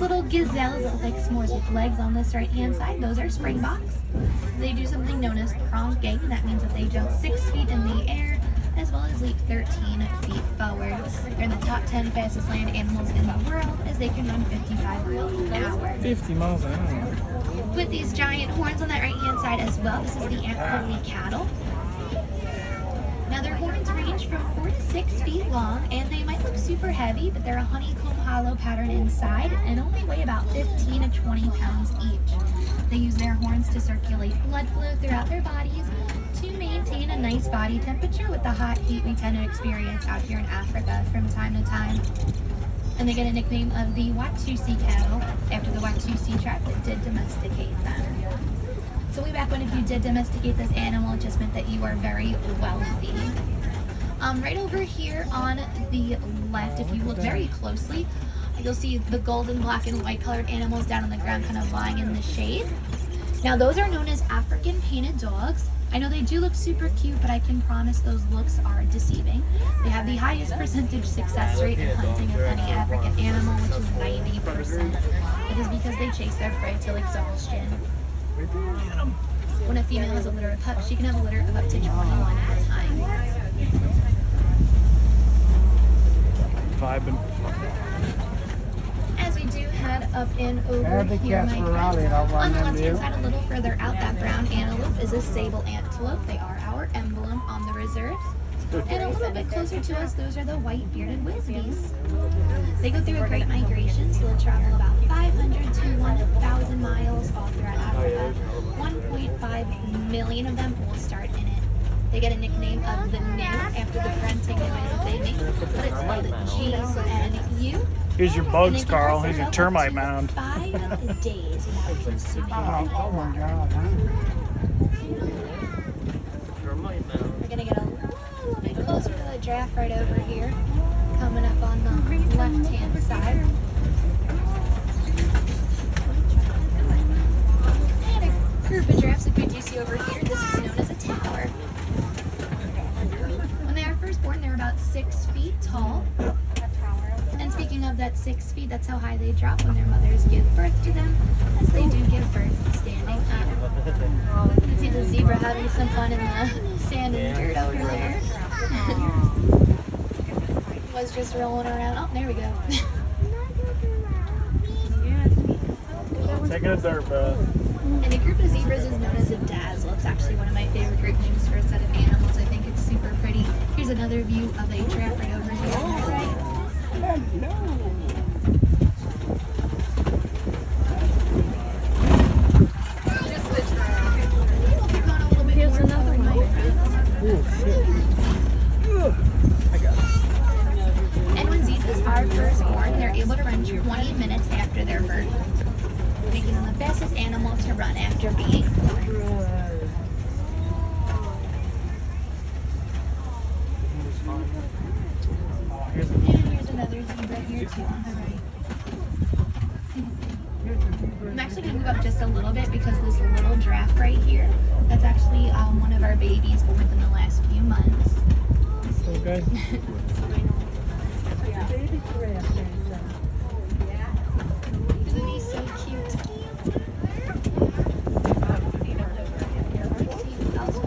little gazelles that look like s'mores with legs on this right-hand side, those are springboks. They do something known as prong gait, and that means that they jump 6 feet in the air, as well as leap 13 feet forward. They're in the top 10 fastest land animals in the world, as they can run 55 miles an hour. 50 miles an hour. With these giant horns on that right-hand side as well, this is the antlerly cattle. Now their horns range from 4 to 6 feet long, and they might look super heavy, but they're a honeycomb hollow pattern inside and only weigh about 15 to 20 pounds each. They use their horns to circulate blood flow throughout their bodies to maintain a nice body temperature with the hot heat we tend to experience out here in Africa from time to time. And they get a nickname of the Watusi cattle after the Watusi tribe that did domesticate them. So way back when, if you did domesticate this animal, it just meant that you were very wealthy. Right over here on the left, if you look very closely, you'll see the golden, black, and white colored animals down on the ground kind of lying in the shade. Now those are known as African painted dogs. I know they do look super cute, but I can promise those looks are deceiving. They have the highest percentage success rate in hunting of any African animal, which is 90%. It is because they chase their prey till exhaustion. When a female has a litter of pups, she can have a litter of up to 21 at a time. Vibing. As we do head up and over here, my friends, on the left-hand side, a little further out, that brown antelope is a sable antelope. They are our emblem on the reserves. And a little bit closer to us, those are the white-bearded wildebeest. They go through a great migration, so they'll travel about 500 to 1,000 miles all throughout Africa. 1.5 million of them will start in it. They get a nickname of the Gnu after the grunting noise that they make, but it's spelled G-N-U. Here's your bugs, Carl. Here's your termite mound. 5 days without consuming Oh my God, huh? We're gonna get a little bit closer to the giraffe right over here, coming up on the left-hand side. And a group of giraffes that we do see over here. This is known as a tower. When they are first born, they're about 6 feet tall. And speaking of that 6 feet, that's how high they drop when their mothers give birth to them, as they do give birth standing up. You can see the zebra having some fun in the sand and dirt over there. Was just rolling around. Oh, there we go. Taking a dirt bath. And a group of zebras is known as a dazzle. It's actually one of my favorite group names for a set of animals. I think it's super pretty. Here's another view of a giraffe right over here on the right. Here's another one. And when zebras are first born, they're able to run 20 minutes after their birth, making them the fastest animal to run after being born. And here's another zebra here too on the right. I'm actually going to move up just a little bit because this little giraffe right here, that's actually one of our babies born within the last few months. Okay. Isn't he so cute?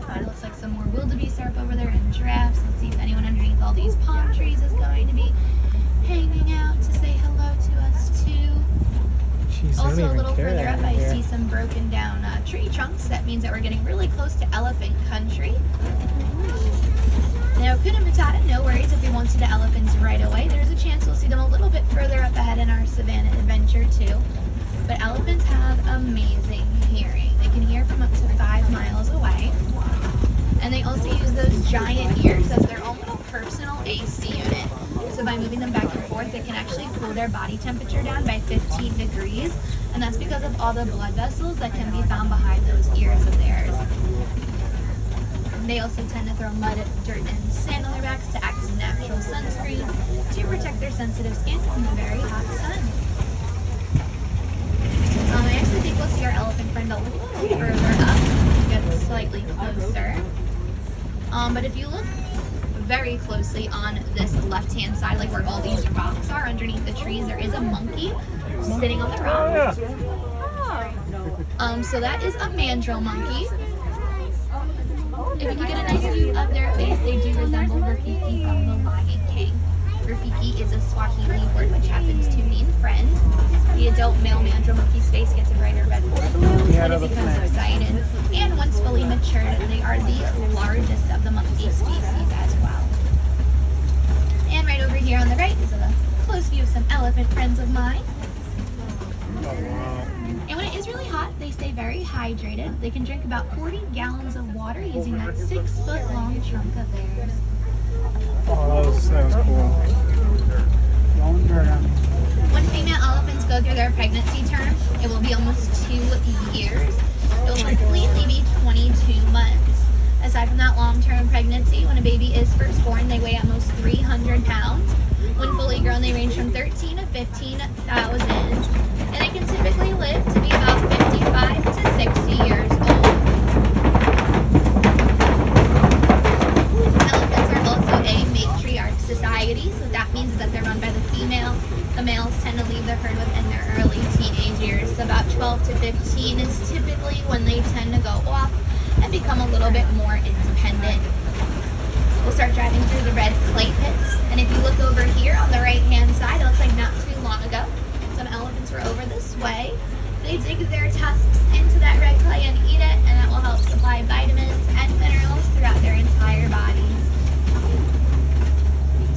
It looks like some more wildebeest are up over there and giraffes. Let's see if anyone underneath all these palm trees is going to be hanging out to say hello to us too. Jeez, Also a little further up, I see some broken down tree trunks. That means that we're getting really close to elephant country. Now, Kuna Matata, no worries if we won't see the elephants right away. There's a chance we'll see them a little bit further up ahead in our savannah adventure too. But elephants have amazing hearing. They can hear from up to 5 miles away. And they also use those giant ears as their own little personal AC unit. So by moving them back and forth, they can actually cool their body temperature down by 15 degrees. And that's because of all the blood vessels that can be found behind those ears of theirs. They also tend to throw mud, dirt, and sand on their backs to act as a natural sunscreen to protect their sensitive skin from the very hot sun. I actually think we'll see our elephant friend a little further up to get slightly closer. But if you look very closely on this left-hand side, like where all these rocks are underneath the trees, there is a monkey sitting on the rock. So that is a mandrill monkey. If you can get a nice view of their face, they do resemble Rafiki from The Lion King. Rafiki is a Swahili word which happens to mean friend. The adult male mandrill monkey's face gets a brighter red or blue when it becomes excited. And once fully matured, they are the largest of the monkey species as well. And right over here on the right is a close view of some elephant friends of mine. And when it is really hot, they stay very hydrated. They can drink about 40 gallons of water using that 6-foot-long trunk of theirs. Oh, that was cool. When female elephants go through their pregnancy term, it will be almost 2 years. It will completely be 22 months. Aside from that long-term pregnancy, when a baby is first born, they weigh almost 300 pounds. When fully grown, they range from 13 to 15,000. And they can typically live to be about 55 to 60 years old. Elephants are also a matriarch society, so that means that they're run by the female. The males tend to leave the herd within their early teenage years. So about 12 to 15 is typically when they tend to go off and become a little bit more independent. We'll start driving through the red clay pits. And if you look over here on the right-hand side, it looks like not too long ago, some elephants were over this way. They dig their tusks into that red clay and eat it, and that will help supply vitamins and minerals throughout their entire bodies.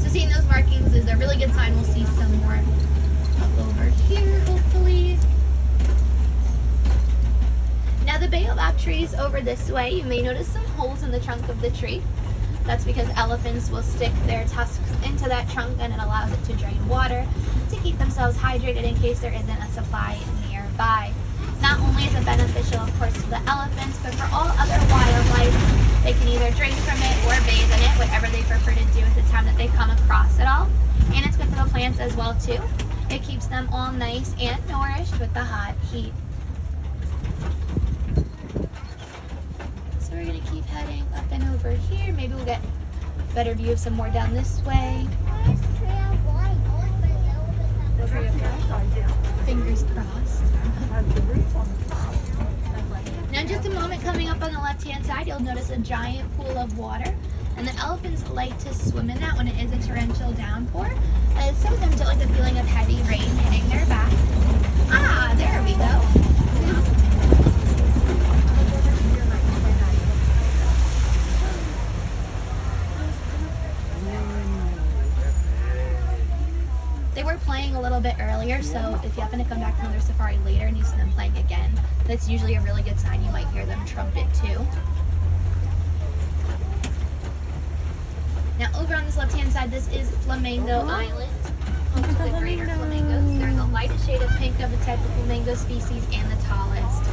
So seeing those markings is a really good sign. We'll see some more up over here, hopefully. Now the baobab trees over this way, you may notice some holes in the trunk of the tree. That's because elephants will stick their tusks into that trunk and it allows it to drain water to keep themselves hydrated in case there isn't a supply nearby. Not only is it beneficial, of course, to the elephants, but for all other wildlife, they can either drink from it or bathe in it, whatever they prefer to do at the time that they come across it all. And it's good for the plants as well, too. It keeps them all nice and nourished with the hot heat. So we're going to keep heading up and over here. Maybe we'll get a better view of some more down this way. Fingers crossed. Now in just a moment, coming up on the left-hand side, you'll notice a giant pool of water. And the elephants like to swim in that when it is a torrential downpour. And some of them don't like the feeling of heavy rain hitting their back. Ah, there we go. They were playing a little bit earlier, so if you happen to come back from another safari later and you see them playing again, that's usually a really good sign. You might hear them trumpet too. Now over on this left-hand side, this is Flamingo Island, home to the greater flamingos. They're the lightest shade of pink of the type of flamingo species and the tallest.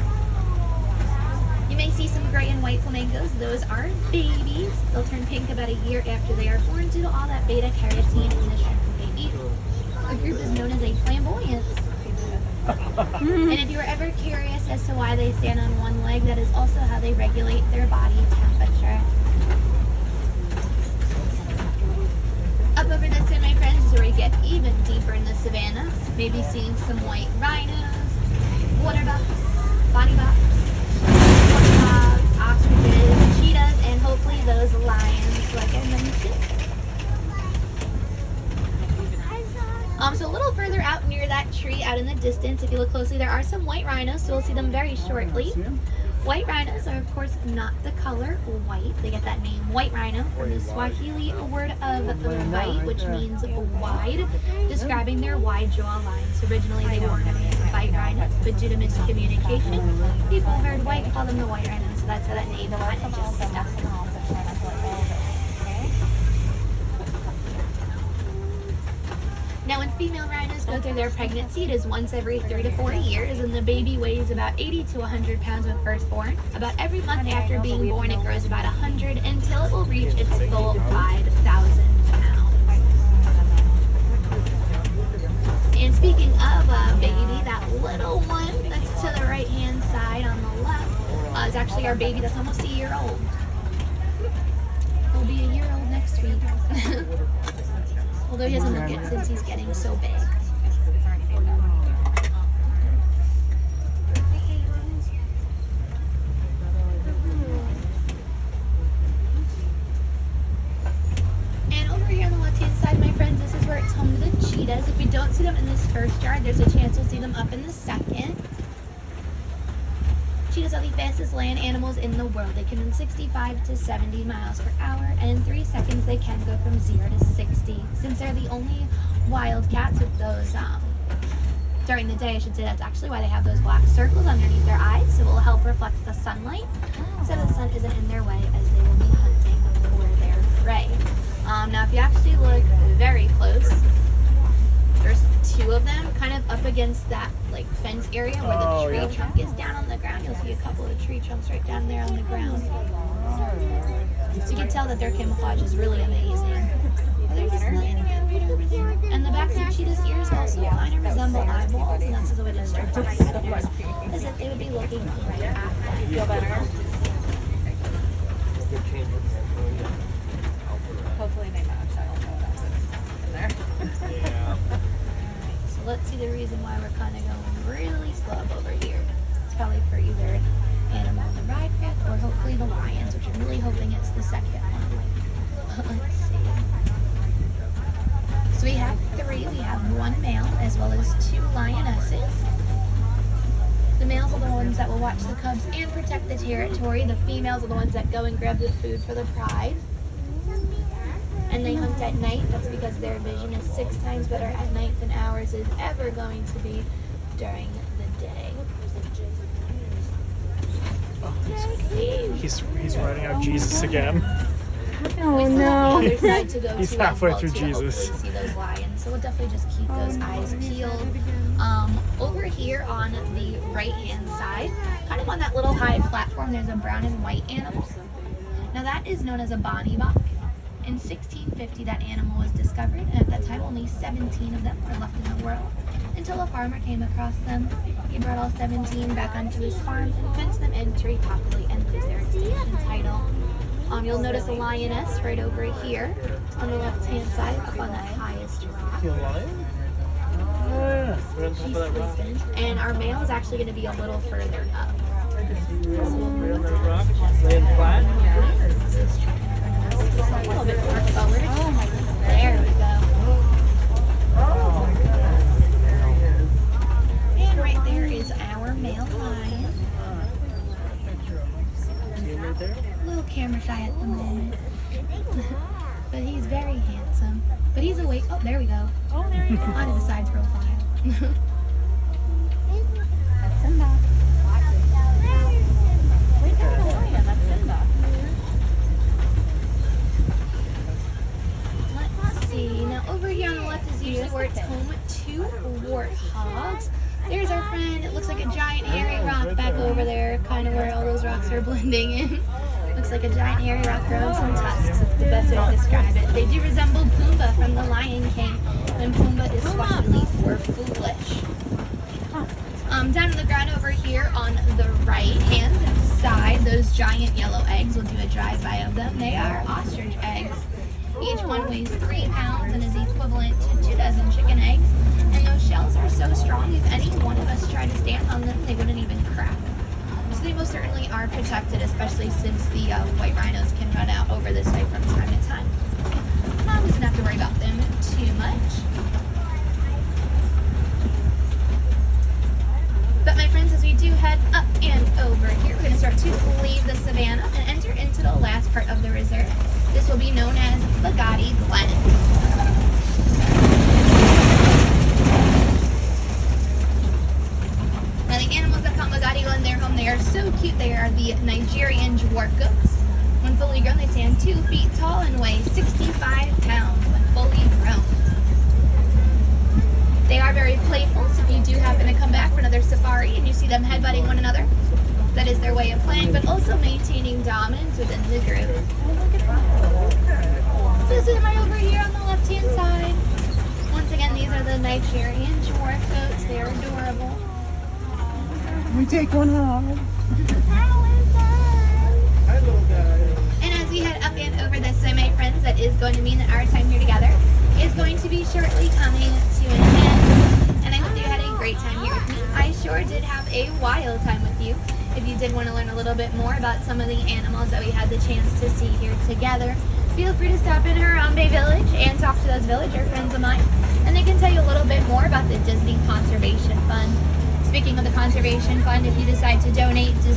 You may see some gray and white flamingos. Those are babies. They'll turn pink about a year after they are born due to all that beta carotene in the shrimp that they eat. A group is known as a flamboyance. And if you were ever curious as to why they stand on one leg, that is also how they regulate their body temperature. Up over this way, my friends, is where we get even deeper in the savannah. Maybe seeing some white rhinos, water bucks, bonnie bucks, warthogs, ostriches, cheetahs, and hopefully those lions, like I mentioned. So a little further out near that tree out in the distance, if you look closely, there are some white rhinos, so we'll see them very shortly. White rhinos are, of course, not the color white. They get that name, white rhino, from the Swahili word of white, which means wide, describing their wide jaw lines. Originally, they were known as white rhinos, but due to miscommunication, people heard white and called them the white rhinos, so that's how that name kind of just stuck. Now, when female rhinos go through their pregnancy, it is once every 3 to 4 years, and the baby weighs about 80 to 100 pounds when first born. About every month after being born, it grows about 100 until it will reach its full 5,000 pounds. And speaking of a baby, that little one that's to the right-hand side on the left is actually our baby that's almost a year old. He'll be a year old next week. Although he doesn't look it since he's getting so big. cheetahs. If we don't see them in this first yard, there's a chance we'll see them up in the second. Cheetahs are the fastest land animals in the world. They can run 65 to 70 miles per hour, and in 3 seconds they can go from 0 to 60. Since they're the only wild cats with those, during the day I should say, that's actually why they have those black circles underneath their eyes, so it will help reflect the sunlight, so the sun isn't in their way as they will be hunting for their prey. Now if you actually look very close, there's 2 of them kind of up against that like fence area where the tree trunk is down on the ground. You'll see a couple of tree trunks right down there on the ground. So you can tell that their camouflage is really amazing. They're just laying around right over there. And the backs of cheetah's ears also kind of resemble eyeballs, and that's the way to describe predators, is that they would be looking right at them. Feel better? Hopefully they match. I don't know about it in there. Yeah. So let's see the reason why we're kind of going really slow over here. It's probably for either an animal on the ride path or hopefully the lions, which I'm really hoping it's the second one. Let's see. So we have 3. We have 1 male as well as 2 lionesses. The males are the ones that will watch the cubs and protect the territory. The females are the ones that go and grab the food for the pride. And they hunt at night. That's because their vision is 6 times better at night than ours is ever going to be during the day. He's writing out Jesus again. Oh no! Other side to go He's to halfway well, through to Jesus. hopefully see those lions. So we'll definitely just keep those eyes peeled. Over here on the right-hand side, kind of on that little high platform, there's a brown and white animal. Now that is known as a Bonnie buck. In 1650, that animal was discovered, and at that time, only 17 of them were left in the world. Until a farmer came across them, he brought all 17 back onto his farm and fenced them in to repopulate and lose their extinction title. You'll notice a lioness right over here on the left-hand side, up on that highest rock. See a lion? Oh yeah. She's sleeping, and our male is actually going to be a little further up. Laying flat. A little bit more forward. There we go. And right there is our male lion. A little camera shy at the moment. But he's very handsome. But he's awake. Oh, there we go. Oh, there you go. On his side profile. That's Simba. Wait, that's a lion. That's Simba. Let's see. Now over here on the left is usually where it's home to warthogs. There's our friend. It looks like a giant hairy rock back over there, kind of where all those rocks are blending in. Looks like a giant hairy rock growing some tusks. That's the best way to describe it. They do resemble Pumbaa from The Lion King, when Pumbaa is Swahili for foolish. Down on the ground over here on the right-hand side, those giant yellow eggs, we'll do a drive-by of them. They are ostrich eggs. Each one weighs 3 pounds and is equivalent to 2 dozen chicken eggs. And those shells are so strong, if any one of us tried to stand on them, they wouldn't even crack. So they most certainly are protected, especially since the white rhinos can run out over this way from time to time. Mom doesn't have to worry about them too much. But my friends, as we do head up and over here, we're going to start to leave the savannah and enter into the last part of the reserve. This will be known as Bugatti Glen. Now the animals that call Bugatti Glen their home, they are so cute. They are the Nigerian dwarf goats. When fully grown, they stand 2 feet tall and weigh 65 pounds when fully grown. They are very playful, so if you do happen to come back for another safari and you see them headbutting one another, that is their way of playing, but also maintaining dominance within the group. So this is right over here on the left-hand side. Once again, these are the Nigerian dwarf goats. They are adorable. We take one home. And as we head up and over this way, my friends, that is going to mean that our time here together is going to be shortly coming to an end. And I hope you had a great time here with me. I sure did have a wild time with you. If you did want to learn a little bit more about some of the animals that we had the chance to see here together, feel free to stop in Harambe Village and talk to those villager friends of mine. And they can tell you a more about the Disney Conservation Fund. Speaking of the Conservation Fund, if you decide to donate, Disney